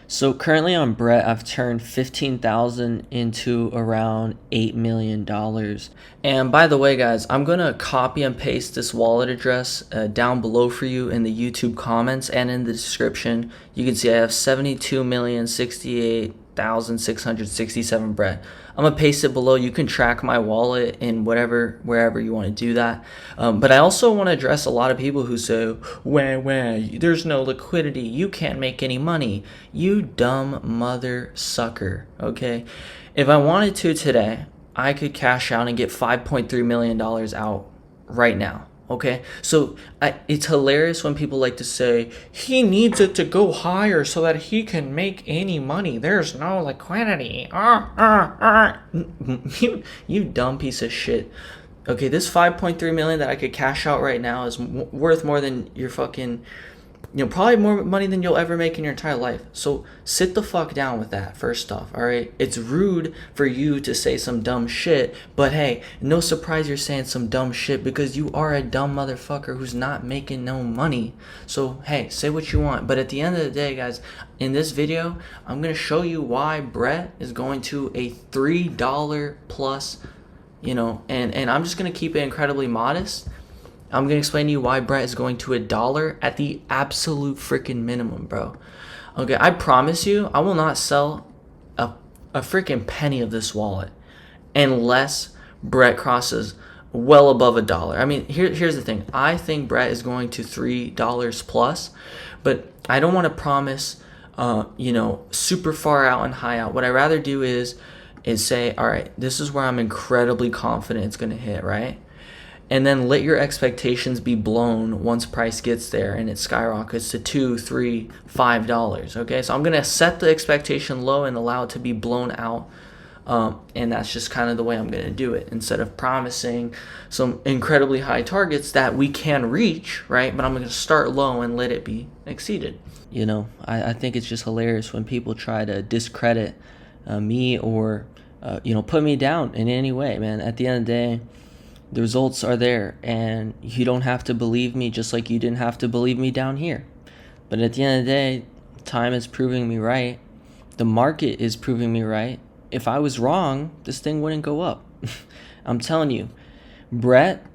So currently on Brett, I've turned 15,000 into around $8 million. And by the way, guys, I'm going to copy and paste this wallet address down below for you in the YouTube comments and in the description. You can see I have 72,068,667 Brett. I'm gonna paste it below. You can track my wallet in wherever you want to do that. But I also want to address a lot of people who say, when there's no liquidity, you can't make any money. You dumb mother sucker. Okay, if I wanted to today, I could cash out and get $5.3 million out right now. Okay, so it's hilarious when people like to say he needs it to go higher so that he can make any money. There's no liquidity. You dumb piece of shit. Okay, this 5.3 million that I could cash out right now is worth more than your fucking, probably more money than you'll ever make in your entire life. So sit the fuck down with that, first off, all right? It's rude for you to say some dumb shit, but hey, no surprise you're saying some dumb shit because you are a dumb motherfucker who's not making no money. So hey, say what you want, but at the end of the day, guys, in this video, I'm gonna show you why Brett is going to a $3 plus, and I'm just gonna keep it incredibly modest. I'm going to explain to you why Brett is going to $1 at the absolute freaking minimum, bro. Okay, I promise you, I will not sell a freaking penny of this wallet unless Brett crosses well above $1. I mean, here's the thing. I think Brett is going to $3 plus, but I don't want to promise, super far out and high out. What I rather do is say, all right, this is where I'm incredibly confident it's going to hit, right? And then let your expectations be blown once price gets there and it skyrockets to $2, $3, $5. Okay, so I'm gonna set the expectation low and allow it to be blown out, and that's just kind of the way I'm gonna do it. Instead of promising some incredibly high targets that we can reach, right? But I'm gonna start low and let it be exceeded. I think it's just hilarious when people try to discredit me or put me down in any way, man. At the end of the day, the results are there, and you don't have to believe me just like you didn't have to believe me down here. But at the end of the day, time is proving me right. The market is proving me right. If I was wrong, this thing wouldn't go up. I'm telling you, Brett,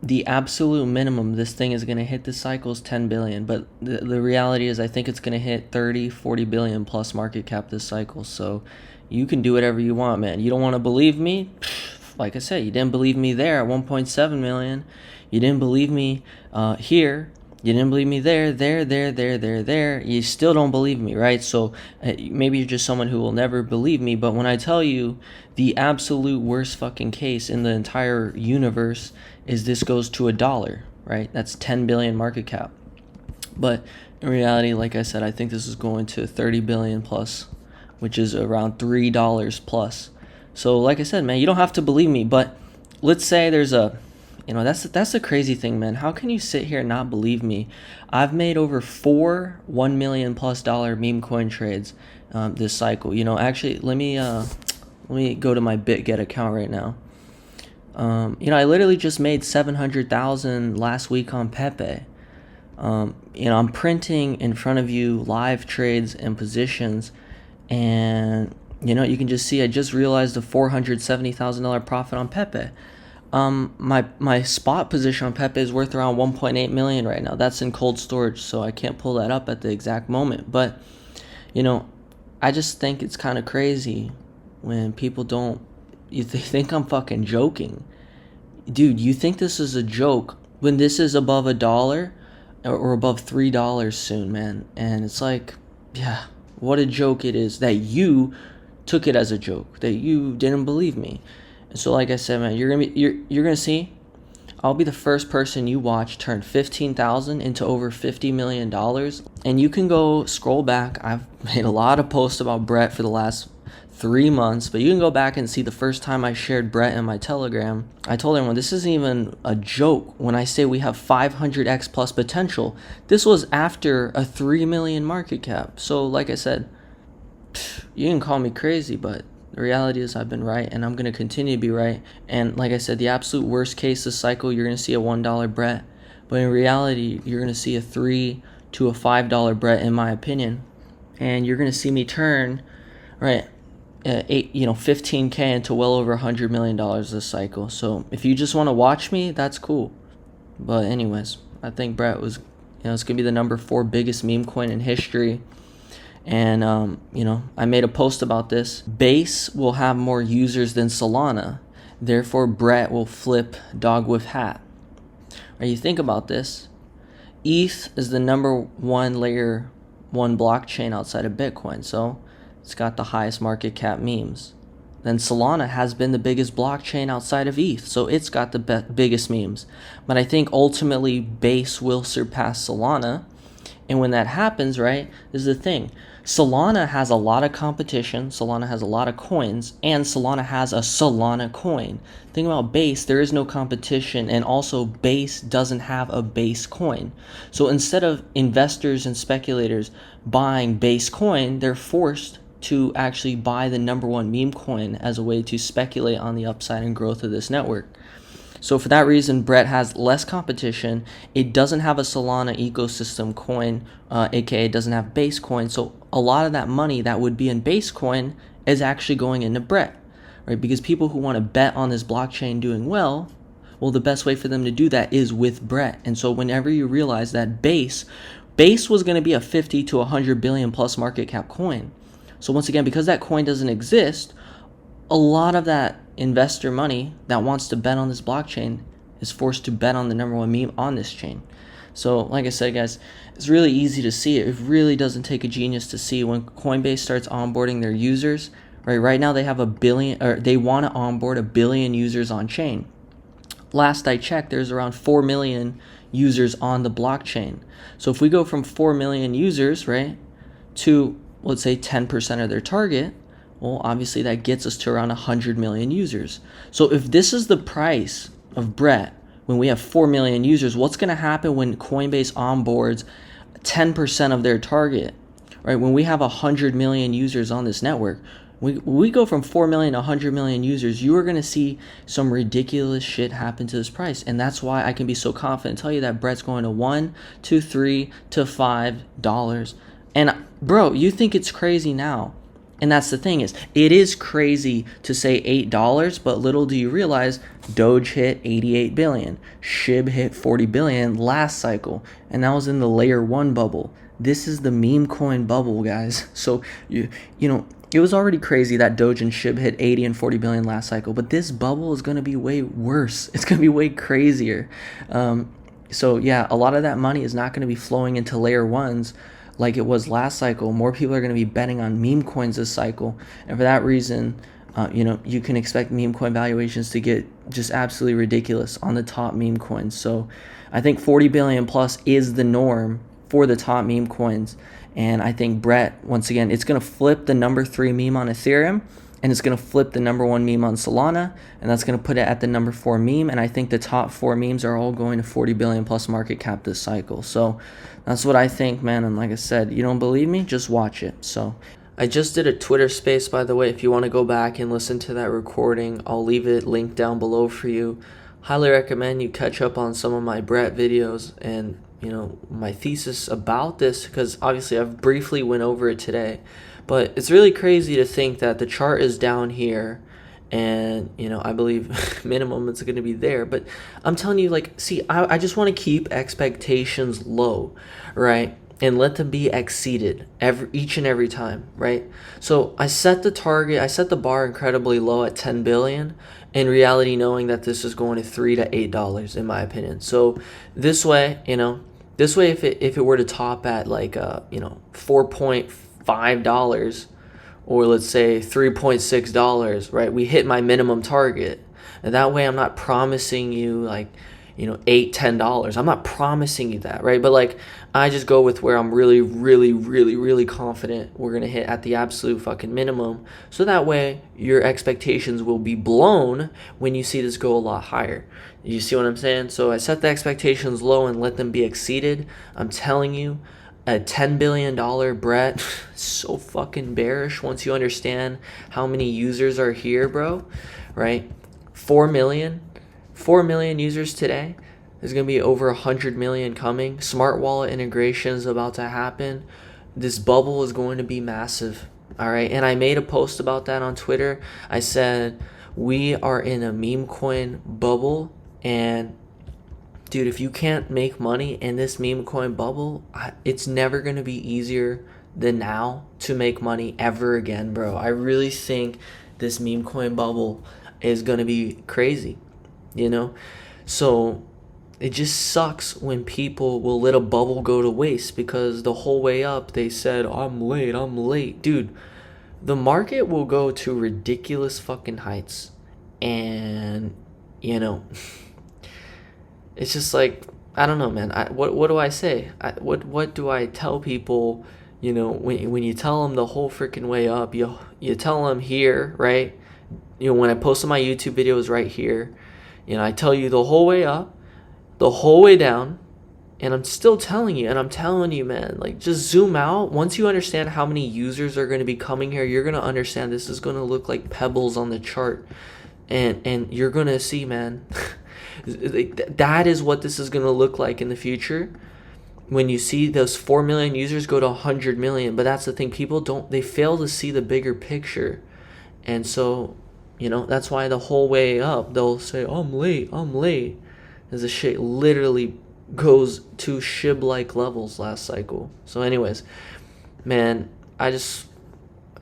the absolute minimum this thing is going to hit this cycle is 10 billion. But the reality is I think it's going to hit 30, 40 billion plus market cap this cycle. So you can do whatever you want, man. You don't want to believe me? Like I said, you didn't believe me there at 1.7 million. You didn't believe me here. You didn't believe me there. You still don't believe me, right? So maybe you're just someone who will never believe me. But when I tell you the absolute worst fucking case in the entire universe is this goes to $1, right? That's 10 billion market cap. But in reality, like I said, I think this is going to 30 billion plus, which is around $3 plus. So like I said, man, you don't have to believe me, but let's say there's that's the crazy thing, man. How can you sit here and not believe me? I've made over 4 $1 million plus meme coin trades this cycle. Actually, let me go to my BitGet account right now. I literally just made 700,000 last week on Pepe. I'm printing in front of you live trades and positions, and you can just see I just realized a $470,000 profit on Pepe. My spot position on Pepe is worth around 1.8 million right now. That's in cold storage, so I can't pull that up at the exact moment. But I just think it's kind of crazy when people they think I'm fucking joking. Dude, you think this is a joke when this is above $1 or above $3 soon, man? And it's like, yeah, what a joke it is that you took it as a joke, that you didn't believe me. And so like I said, man, you're gonna see I'll be the first person you watch turn 15,000 into over $50 million. And you can go scroll back. I've made a lot of posts about Brett for the last 3 months, but you can go back and see the first time I shared Brett in my Telegram. I told everyone this isn't even a joke when I say we have 500x plus potential. This was after a 3 million market cap. So like I said, you can call me crazy, but the reality is I've been right, and I'm going to continue to be right. And like I said, the absolute worst case this cycle, you're going to see a $1 Brett. But in reality, you're going to see a $3 to a $5 Brett, in my opinion. and you're going to see me turn, right, 15K into well over $100 million this cycle. So if you just want to watch me, that's cool. But anyways, I think Brett was, it's going to be the number 4 biggest meme coin in history. And, I made a post about this. Base will have more users than Solana. Therefore, Brett will flip dog with hat. Right, you think about this. ETH is the number 1 layer 1 blockchain outside of Bitcoin. So it's got the highest market cap memes. Then Solana has been the biggest blockchain outside of ETH, so it's got the biggest memes. But I think ultimately Base will surpass Solana. And when that happens, right, this is the thing. Solana has a lot of competition, Solana has a lot of coins, and Solana has a Solana coin. Think about Base, there is no competition, and also Base doesn't have a Base coin. So instead of investors and speculators buying Base coin, they're forced to actually buy the number 1 meme coin as a way to speculate on the upside and growth of this network. So for that reason, Brett has less competition. It doesn't have a Solana ecosystem coin, aka it doesn't have Base coin. So a lot of that money that would be in Base coin is actually going into Brett, right? Because people who want to bet on this blockchain doing well, the best way for them to do that is with Brett. And so whenever you realize that Base was going to be a 50 to 100 billion plus market cap coin. So once again, because that coin doesn't exist, a lot of that investor money that wants to bet on this blockchain is forced to bet on the number 1 meme on this chain. So like I said, guys, it's really easy to see it. It really doesn't take a genius to see when Coinbase starts onboarding their users. Right now they have 1 billion, or they want to onboard 1 billion users on chain. Last I checked, there's around 4 million users on the blockchain. So if we go from 4 million users, right, to let's say 10% of their target, obviously that gets us to around 100 million users. So if this is the price of Brett when we have 4 million users, what's going to happen when Coinbase onboards 10% of their target, right? When we have 100 million users on this network, we go from 4 million to 100 million users, you are going to see some ridiculous shit happen to this price. And that's why I can be so confident and tell you that Brett's going to $1 to $3 to $5. And bro, you think it's crazy now. And that's the thing, is it is crazy to say $8, but little do you realize Doge hit 88 billion. SHIB hit 40 billion last cycle, and that was in the layer 1 bubble. This is the meme coin bubble, guys. So you know, it was already crazy that Doge and SHIB hit 80 and 40 billion last cycle, but this bubble is going to be way worse. It's going to be way crazier. So yeah, a lot of that money is not going to be flowing into layer 1s like it was last cycle. More people are going to be betting on meme coins this cycle. And for that reason, you can expect meme coin valuations to get just absolutely ridiculous on the top meme coins. So I think 40 billion plus is the norm for the top meme coins. And I think Brett, once again, it's going to flip the number 3 meme on Ethereum, and it's going to flip the number 1 meme on Solana, and that's going to put it at the number 4 meme. And I think the top 4 memes are all going to 40 billion plus market cap this cycle. So that's what I think, man. And like I said, you don't believe me? Just watch it. So I just did a Twitter space, by the way. If you want to go back and listen to that recording, I'll leave it linked down below for you. Highly recommend you catch up on some of my Brett videos and, my thesis about this, because obviously I've briefly went over it today. But it's really crazy to think that the chart is down here, and I believe minimum it's going to be there. But I'm telling you, I just want to keep expectations low, right? And let them be exceeded each and every time, right? So I set the target, I set the bar incredibly low at 10 billion. In reality, knowing that this is going to $3 to $8, in my opinion. So this way, if it were to top at $4.5, or let's say $3.6, right? We hit my minimum target. And that way I'm not promising you $8, $10. I'm not promising you that, right? But I just go with where I'm really, really, really, really confident we're going to hit at the absolute fucking minimum. So that way your expectations will be blown when you see this go a lot higher. You see what I'm saying? So I set the expectations low and let them be exceeded. I'm telling you, a $10 billion Brett, so fucking bearish once you understand how many users are here, bro, right? 4 million users today. There's going to be over 100 million coming. Smart wallet integration is about to happen. this bubble is going to be massive. All right. And I made a post about that on Twitter. I said, we are in a meme coin bubble. And dude, if you can't make money in this meme coin bubble, it's never going to be easier than now to make money ever again, bro. I really think this meme coin bubble is going to be crazy, you know? So it just sucks when people will let a bubble go to waste, because the whole way up they said, I'm late. Dude, the market will go to ridiculous fucking heights. And, you know, it's just like, I don't know, man. What do I say? What do I tell people? You know, when you tell them the whole freaking way up, you tell them here, right? You know, when I post my YouTube videos right here, you know, I tell you the whole way up, the whole way down, and I'm still telling you, and I'm telling you, man, like, just zoom out. Once you understand how many users are going to be coming here, you're going to understand this is going to look like pebbles on the chart, and you're going to see, man, that is what this is going to look like in the future. When you see those 4 million users go to 100 million. But that's the thing, people they fail to see the bigger picture. And so, you know, that's why the whole way up, they'll say, I'm late. As the shit literally goes to SHIB-like levels last cycle. So anyways, man, I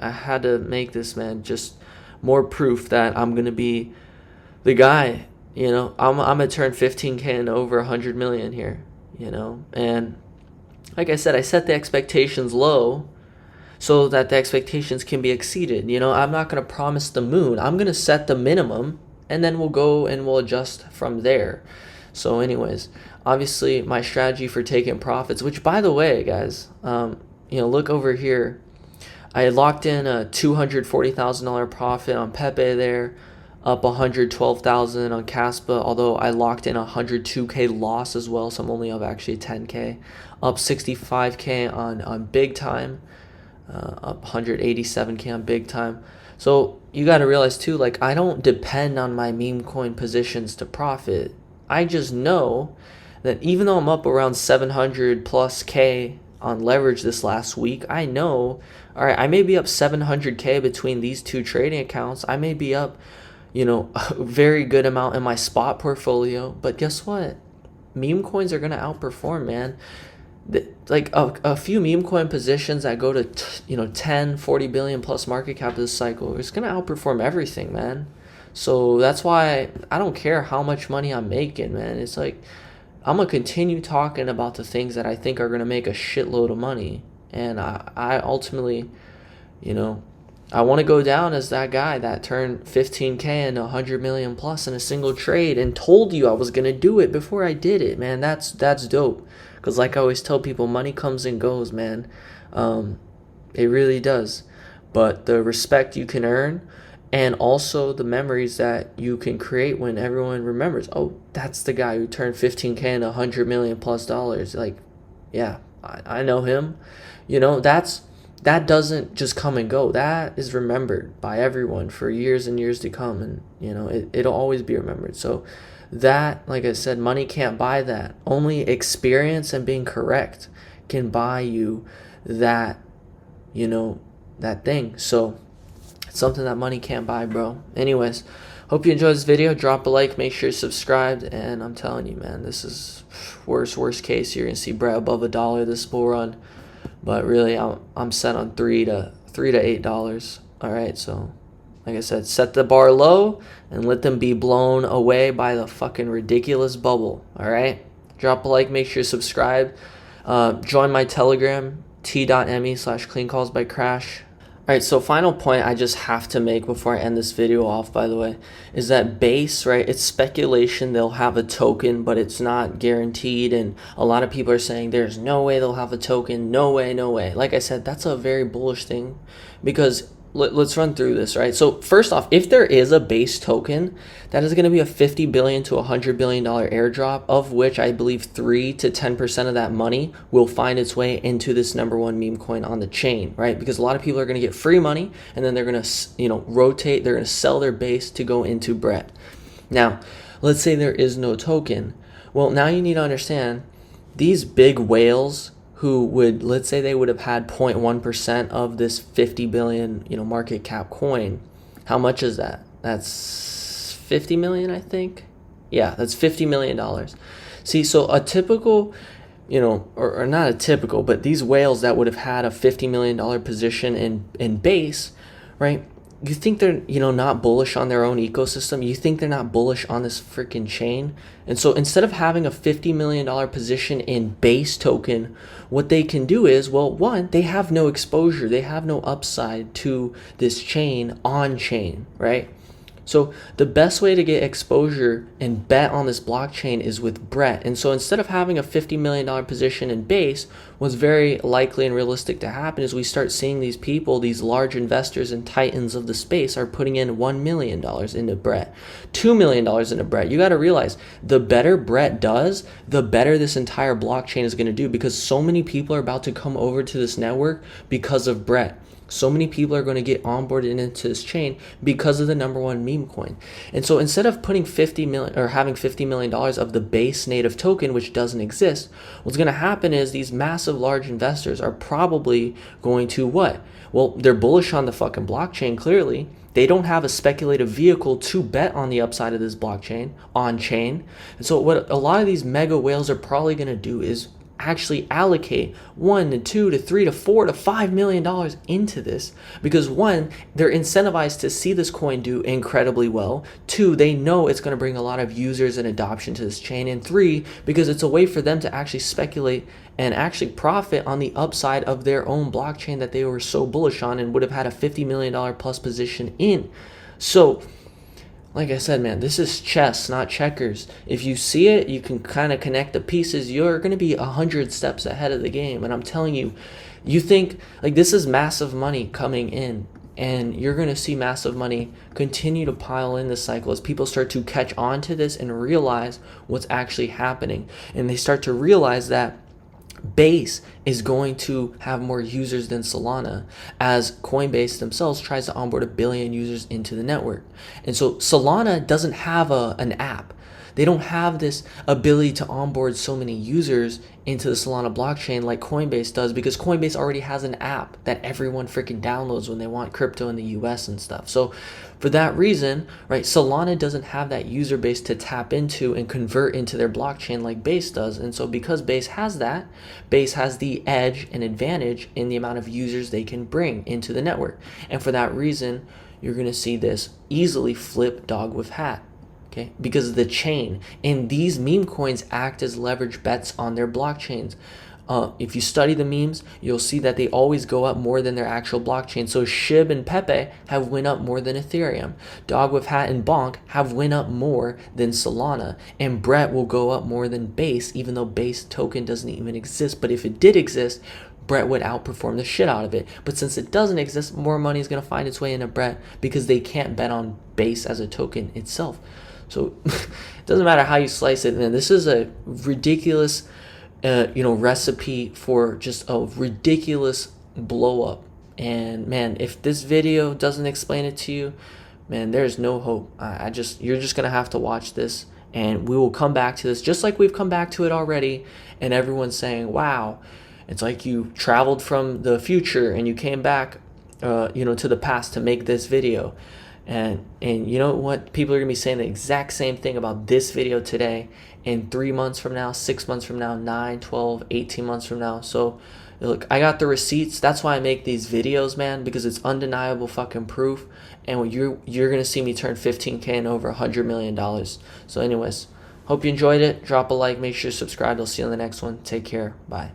had to make this, man, just more proof that I'm going to be the guy. You know, I'm going to turn 15K into over 100 million here. You know, and like I said, I set the expectations low so that the expectations can be exceeded. You know, I'm not going to promise the moon. I'm going to set the minimum, and then we'll go and we'll adjust from there. So anyways, obviously my strategy for taking profits, which, by the way, guys, you know, look over here. I locked in a $240,000 profit on Pepe there. Up 112,000 on Caspa, although I locked in 102K loss as well, so I'm only up actually 10K. Up 65K on Big Time, up 187K on Big Time. So you got to realize too, like, I don't depend on my meme coin positions to profit. I just know that even though I'm up around 700 plus K on leverage this last week, I know, all right, I may be up 700K between these two trading accounts. I may be up, you know, a very good amount in my spot portfolio. But guess what? Meme coins are going to outperform, man. Like a few meme coin positions that go to, you know, 10, 40 billion plus market cap this cycle, it's going to outperform everything, man. So that's why I don't care how much money I'm making, man. It's like, I'm going to continue talking about the things that I think are going to make a shitload of money. And I ultimately, you know, I want to go down as that guy that turned 15K into 100 million plus in a single trade and told you I was going to do it before I did it, man. That's dope. Because like I always tell people, money comes and goes, man. It really does. But the respect you can earn, and also the memories that you can create when everyone remembers, oh, that's the guy who turned 15K into 100 million plus dollars. Like, yeah, I know him. You know, that doesn't just come and go. That is remembered by everyone for years and years to come. And, you know, it'll always be remembered. So that, like I said, money can't buy that. Only experience and being correct can buy you that, you know, that thing. So it's something that money can't buy, bro. Anyways, hope you enjoyed this video. Drop a like, make sure you're subscribed. And I'm telling you, man, this is worst case. You're going to see Brett above $1 this bull run. But really, I'm set on $3 to $8. All right, so like I said, set the bar low and let them be blown away by the fucking ridiculous bubble. All right, drop a like, make sure you subscribe. Join my Telegram, t.me/cleancallsbycrash. All right, so final point I just have to make before I end this video off, by the way, is that base, right, it's speculation they'll have a token, but it's not guaranteed, and a lot of people are saying there's no way they'll have a token, no way. Like I said, that's a very bullish thing, because let's run through this, right? So first off, if there is a base token, that is going to be a $50 billion to $100 billion airdrop, of which I believe 3 to 10% of that money will find its way into this #1 meme coin on the chain, right? Because a lot of people are going to get free money, and then they're going to, you know, rotate, they're going to sell their base to go into Brett. Now, let's say there is no token. Well, now you need to understand, these big whales who would, let's say they would have had 0.1% of this 50 billion, market cap coin. How much is that? That's 50 million, I think. Yeah, that's $50 million. See, so a typical, or not a typical, but these whales that would have had a $50 million position in base, right? You think they're, not bullish on their own ecosystem? You think they're not bullish on this freaking chain? And so instead of having a $50 million position in base token, what they can do is, well, one, they have no exposure. They have no upside to this chain on chain, right? So the best way to get exposure and bet on this blockchain is with Brett. And so instead of having a $50 million position in base, what's very likely and realistic to happen is we start seeing these people, these large investors and titans of the space are putting in $1 million into Brett, $2 million into Brett. You got to realize the better Brett does, the better this entire blockchain is going to do, because so many people are about to come over to this network because of Brett. So many people are going to get onboarded into this chain because of the #1 meme coin. And so instead of putting 50 million or having $50 million of the base native token, which doesn't exist, what's going to happen is these massive large investors are probably going to what? Well, they're bullish on the fucking blockchain, clearly. They don't have a speculative vehicle to bet on the upside of this blockchain on chain. And so what a lot of these mega whales are probably going to do is actually allocate $1 to $2 to $3 to $4 to $5 million into this, because one, they're incentivized to see this coin do incredibly well. Two, they know it's going to bring a lot of users and adoption to this chain. And three, because it's a way for them to actually speculate and actually profit on the upside of their own blockchain that they were so bullish on and would have had a $50 million plus position in. So like I said, man, this is chess, not checkers. If you see it, you can kind of connect the pieces. You're going to be 100 steps ahead of the game. And I'm telling you, you think like this is massive money coming in, and you're going to see massive money continue to pile in this cycle as people start to catch on to this and realize what's actually happening. And they start to realize that Base is going to have more users than Solana, as Coinbase themselves tries to onboard 1 billion users into the network. And so Solana doesn't have an app. They don't have this ability to onboard so many users into the Solana blockchain like Coinbase does, because Coinbase already has an app that everyone freaking downloads when they want crypto in the US and stuff. So for that reason, right, Solana doesn't have that user base to tap into and convert into their blockchain like Base does. And so because Base has that, Base has the edge and advantage in the amount of users they can bring into the network. And for that reason, you're going to see this easily flip dog with hat. Okay, because of the chain. And these meme coins act as leverage bets on their blockchains. If you study the memes, you'll see that they always go up more than their actual blockchain. So SHIB and Pepe have went up more than Ethereum. Dog with Hat and Bonk have went up more than Solana. And Brett will go up more than Base, even though Base token doesn't even exist. But if it did exist, Brett would outperform the shit out of it. But since it doesn't exist, more money is going to find its way into Brett because they can't bet on Base as a token itself. So it doesn't matter how you slice it, man. This is a ridiculous, recipe for just a ridiculous blow up. And man, if this video doesn't explain it to you, man, there's no hope. You're just gonna have to watch this, and we will come back to this just like we've come back to it already. And everyone's saying, "Wow, it's like you traveled from the future and you came back, to the past to make this video." And you know what? People are going to be saying the exact same thing about this video today in 3 months from now, 6 months from now, 9, 12, 18 months from now. So look, I got the receipts. That's why I make these videos, man, because it's undeniable fucking proof. And you're going to see me turn 15K and over $100 million. So anyways, hope you enjoyed it. Drop a like. Make sure to subscribe. I'll see you on the next one. Take care. Bye.